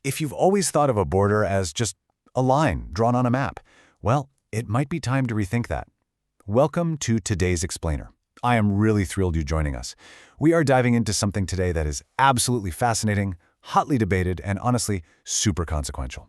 If you've always thought of a border as just a line drawn on a map, well, it might be time to rethink that. Welcome to today's Explainer. I am really thrilled you're joining us. We are diving into something today that is absolutely fascinating, hotly debated, and honestly, super consequential.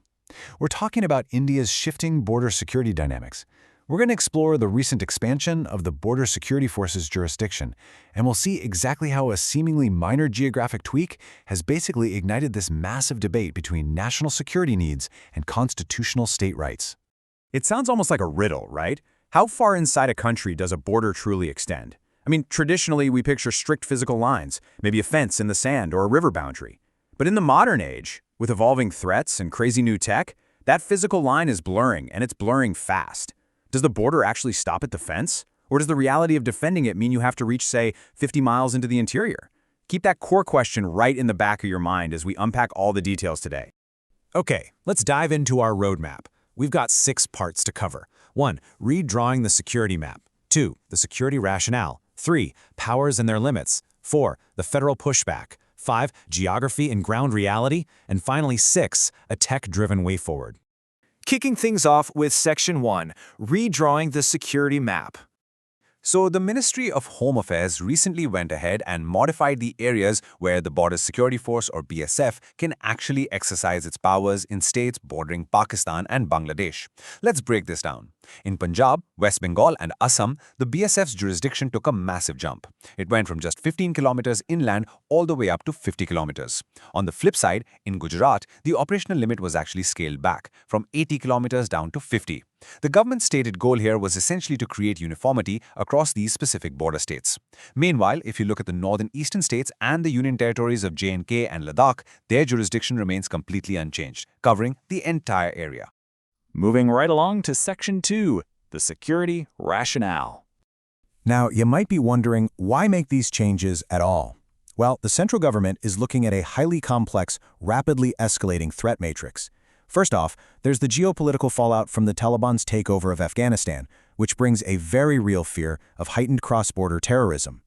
We're talking about India's shifting border security dynamics. We're going to explore the recent expansion of the Border Security Force's jurisdiction, and we'll see exactly how a seemingly minor geographic tweak has basically ignited this massive debate between national security needs and constitutional state rights. It sounds almost like a riddle, right? How far inside a country does a border truly extend? Traditionally, we picture strict physical lines, maybe a fence in the sand or a river boundary. But in the modern age, with evolving threats and crazy new tech, that physical line is blurring, and it's blurring fast. Does the border actually stop at the fence? Or does the reality of defending it mean you have to reach, say, 50 miles into the interior? Keep that core question right in the back of your mind as we unpack all the details today. Okay, let's dive into our roadmap. We've got 6 parts to cover. 1. Redrawing the security map. 2. The security rationale. 3. Powers and their limits. 4. The federal pushback. 5. Geography and ground reality. And finally, 6. A tech-driven way forward. Kicking things off with Section 1, Redrawing the Security Map. So the Ministry of Home Affairs recently went ahead and modified the areas where the Border Security Force or BSF can actually exercise its powers in states bordering Pakistan and Bangladesh. Let's break this down. In Punjab, West Bengal and Assam, the BSF's jurisdiction took a massive jump. It went from just 15 kilometers inland all the way up to 50 kilometers. On the flip side, in Gujarat, the operational limit was actually scaled back from 80 kilometers down to 50. The government's stated goal here was essentially to create uniformity across these specific border states. Meanwhile, if you look at the northern eastern states and the union territories of J&K and Ladakh, their jurisdiction remains completely unchanged, covering the entire area. Moving right along to Section 2, the security rationale. Now, you might be wondering, why make these changes at all? Well, the central government is looking at a highly complex, rapidly escalating threat matrix. First off, there's the geopolitical fallout from the Taliban's takeover of Afghanistan, which brings a very real fear of heightened cross-border terrorism.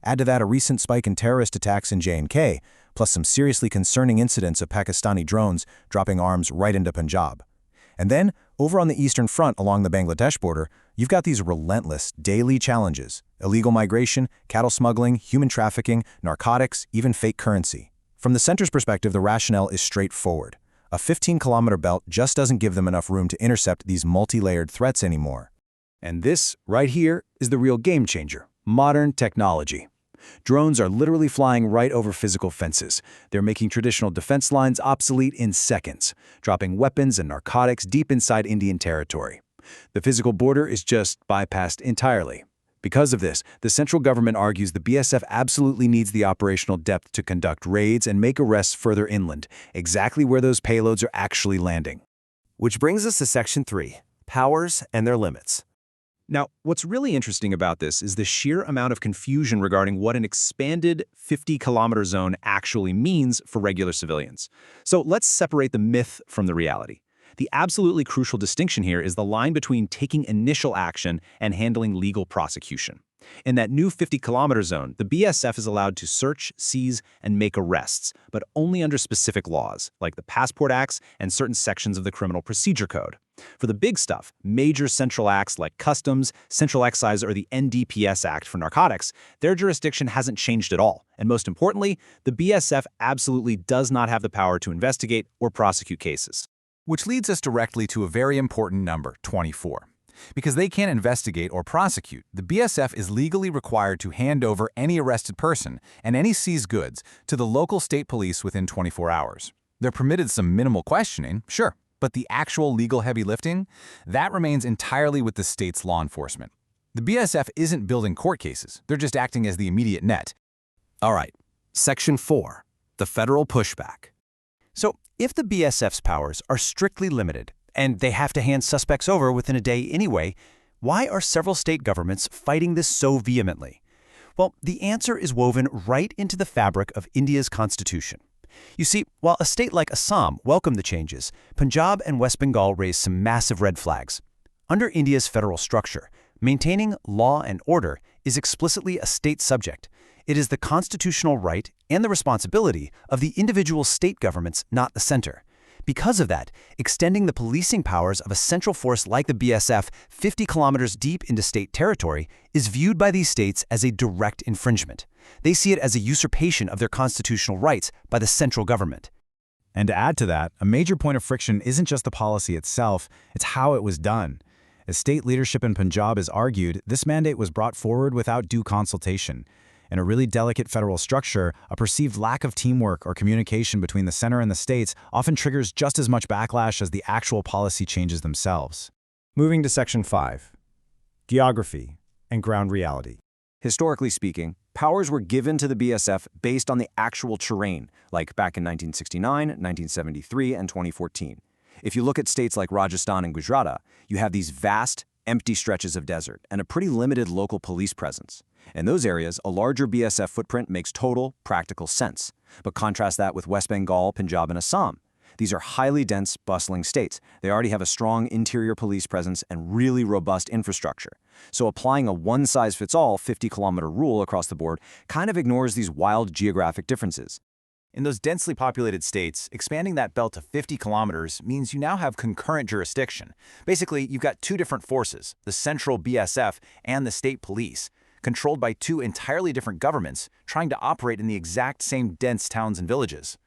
Add to that a recent spike in terrorist attacks in J&K, plus some seriously concerning incidents of Pakistani drones dropping arms right into Punjab. And then, over on the Eastern Front along the Bangladesh border, you've got these relentless, daily challenges: illegal migration, cattle smuggling, human trafficking, narcotics, even fake currency. From the center's perspective, the rationale is straightforward. A 15-kilometer belt just doesn't give them enough room to intercept these multi-layered threats anymore. And this, right here, is the real game changer: modern technology. Drones are literally flying right over physical fences. They're making traditional defense lines obsolete in seconds, dropping weapons and narcotics deep inside Indian territory. The physical border is just bypassed entirely. Because of this, the central government argues the BSF absolutely needs the operational depth to conduct raids and make arrests further inland, exactly where those payloads are actually landing. Which brings us to Section 3, Powers and their limits. Now, what's really interesting about this is the sheer amount of confusion regarding what an expanded 50-kilometer zone actually means for regular civilians. So let's separate the myth from the reality. The absolutely crucial distinction here is the line between taking initial action and handling legal prosecution. In that new 50-kilometer zone, the BSF is allowed to search, seize, and make arrests, but only under specific laws, like the Passport Acts and certain sections of the Criminal Procedure Code. For the big stuff, major central acts like Customs, Central Excise, or the NDPS Act for narcotics, their jurisdiction hasn't changed at all. And most importantly, the BSF absolutely does not have the power to investigate or prosecute cases. Which leads us directly to a very important number, 24. Because they can't investigate or prosecute, the BSF is legally required to hand over any arrested person and any seized goods to the local state police within 24 hours. They're permitted some minimal questioning, sure, but the actual legal heavy lifting, that remains entirely with the state's law enforcement. The BSF isn't building court cases, they're just acting as the immediate net. All right, Section 4, the federal pushback. So, if the BSF's powers are strictly limited, and they have to hand suspects over within a day anyway, why are several state governments fighting this so vehemently? Well, the answer is woven right into the fabric of India's constitution. You see, while a state like Assam welcomed the changes, Punjab and West Bengal raised some massive red flags. Under India's federal structure, maintaining law and order is explicitly a state subject. It is the constitutional right and the responsibility of the individual state governments, not the center. Because of that, extending the policing powers of a central force like the BSF 50 kilometers deep into state territory is viewed by these states as a direct infringement. They see it as a usurpation of their constitutional rights by the central government. And to add to that, a major point of friction isn't just the policy itself, it's how it was done. As state leadership in Punjab has argued, this mandate was brought forward without due consultation. In a really delicate federal structure, a perceived lack of teamwork or communication between the center and the states often triggers just as much backlash as the actual policy changes themselves. Moving to Section 5. Geography and ground reality. Historically speaking, powers were given to the BSF based on the actual terrain, like back in 1969, 1973, and 2014. If you look at states like Rajasthan and Gujarat, you have these vast, empty stretches of desert and a pretty limited local police presence. In those areas, a larger BSF footprint makes total, practical sense. But contrast that with West Bengal, Punjab, and Assam. These are highly dense, bustling states. They already have a strong interior police presence and really robust infrastructure. So applying a one-size-fits-all 50-kilometer rule across the board kind of ignores these wild geographic differences. In those densely populated states, expanding that belt to 50 kilometers means you now have concurrent jurisdiction. Basically, you've got two different forces, the central BSF and the state police, controlled by two entirely different governments trying to operate in the exact same dense towns and villages.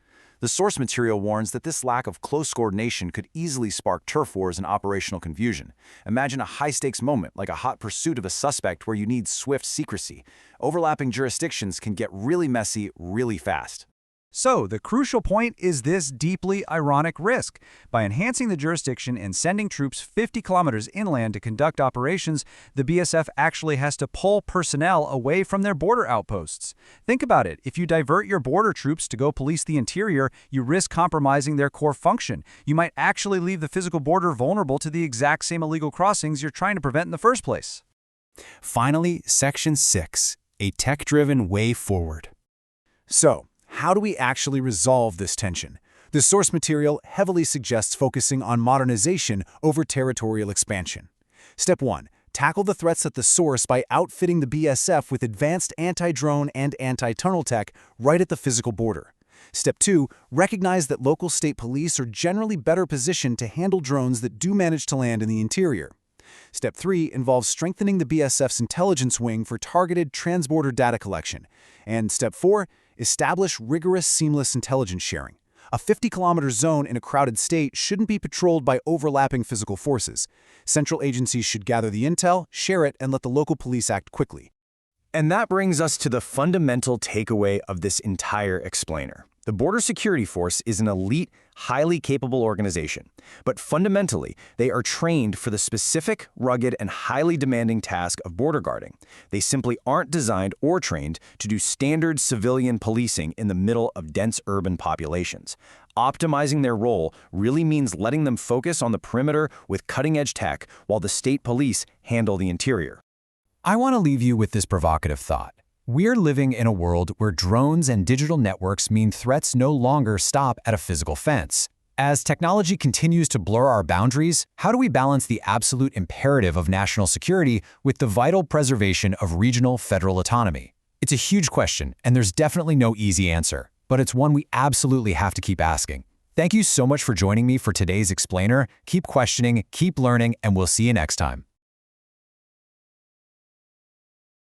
The source material warns that this lack of close coordination could easily spark turf wars and operational confusion. Imagine a high-stakes moment like a hot pursuit of a suspect where you need swift secrecy. Overlapping jurisdictions can get really messy really fast. So, the crucial point is this deeply ironic risk. By enhancing the jurisdiction and sending troops 50 kilometers inland to conduct operations, the BSF actually has to pull personnel away from their border outposts. Think about it. If you divert your border troops to go police the interior, you risk compromising their core function. You might actually leave the physical border vulnerable to the exact same illegal crossings you're trying to prevent in the first place. Finally, Section 6, a tech-driven way forward. So, how do we actually resolve this tension? The source material heavily suggests focusing on modernization over territorial expansion. Step 1. Tackle the threats at the source by outfitting the BSF with advanced anti-drone and anti-tunnel tech right at the physical border. Step 2. Recognize that local state police are generally better positioned to handle drones that do manage to land in the interior. Step 3 involves strengthening the BSF's intelligence wing for targeted transborder data collection. And Step 4, establish rigorous seamless intelligence sharing. A 50-kilometer zone in a crowded state shouldn't be patrolled by overlapping physical forces. Central agencies should gather the intel, share it, and let the local police act quickly. And that brings us to the fundamental takeaway of this entire explainer. The Border Security Force is an elite, highly capable organization, but fundamentally, they are trained for the specific, rugged, and highly demanding task of border guarding. They simply aren't designed or trained to do standard civilian policing in the middle of dense urban populations. Optimizing their role really means letting them focus on the perimeter with cutting-edge tech while the state police handle the interior. I want to leave you with this provocative thought. We're living in a world where drones and digital networks mean threats no longer stop at a physical fence. As technology continues to blur our boundaries, how do we balance the absolute imperative of national security with the vital preservation of regional federal autonomy? It's a huge question, and there's definitely no easy answer, but it's one we absolutely have to keep asking. Thank you so much for joining me for today's explainer. Keep questioning, keep learning, and we'll see you next time.